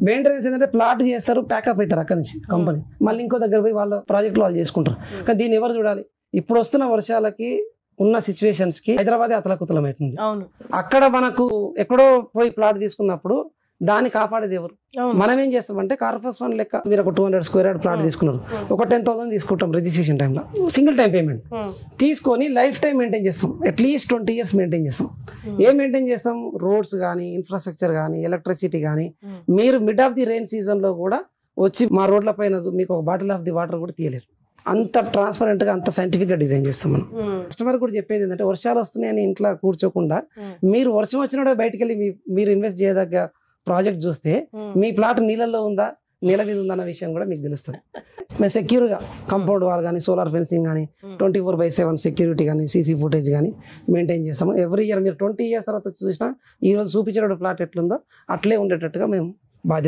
Maintenance ఏంటంటే plot చేస్తారు, pack up అవుతారు అక్కడి నుంచి కంపెనీ, మళ్ళీ ఇంకో దగ్గర పోయి వాళ్ళ ప్రాజెక్టులు వాళ్ళు చేసుకుంటారు. కానీ దీన్ని ఎవరు చూడాలి? ఇప్పుడు వస్తున్న వర్షాలకి ఉన్న సిచ్యువేషన్స్ కి హైదరాబాద్ అతలకుతలం అవుతుంది. అక్కడ మనకు ఎక్కడో పోయి ప్లాట్ తీసుకున్నప్పుడు దాన్ని కాపాడేది ఎవరు? మనం ఏం చేస్తామంటే కార్పస్ ఫండ్ లెక్క మీరు ఒక 200 స్క్వేర్ యార్డ్ ప్లాట్ తీసుకున్నారు, ఒక 10,000 తీసుకుంటాం రిజిస్ట్రేషన్ టైంలో, సింగిల్ టైం పేమెంట్ తీసుకొని లైఫ్ టైం మెయింటైన్ చేస్తాం, అట్లీస్ట్ 20 years మెయింటైన్ చేస్తాం. ఏం మెయింటైన్ చేస్తాం? రోడ్స్ కానీ, ఇన్ఫ్రాస్ట్రక్చర్ కానీ, ఎలక్ట్రిసిటీ కానీ. మీరు మిడ్ ఆఫ్ ది రెయిన్ సీజన్లో కూడా వచ్చి మా రోడ్ల పైన మీకు ఒక బాటిల్ ఆఫ్ ది వాటర్ కూడా తీయలేరు. అంత ట్రాన్స్పరెంట్ గా, అంత సైంటిఫిక్ గా డిజైన్ చేస్తాం మనం. కస్టమర్ కూడా చెప్పేది ఏంటంటే వర్షాలు వస్తున్నాయని ఇంట్లో కూర్చోకుండా మీరు వర్షం వచ్చినప్పుడు బయటకు వెళ్ళి మీరు ఇన్వెస్ట్ చేయదగ్గ ప్రాజెక్ట్ చూస్తే మీ ప్లాట్ నీళ్ళల్లో ఉందా, నీళ్ళ మీద ఉందన్న విషయం కూడా మీకు తెలుస్తుంది. మేము సెక్యూర్గా కాంపౌండ్ వాల్ కానీ, సోలార్ ఫెన్సింగ్ కానీ, 24/7 సెక్యూరిటీ కానీ, సీసీ ఫుటేజ్ కానీ మెయింటైన్ చేస్తాము. ఎవ్రీ ఇయర్ మీరు 20 years తర్వాత చూసినా ఈ రోజు చూపించే ప్లాట్ ఎట్లుందో అట్లే ఉండేటట్టుగా మేము బాధ్యత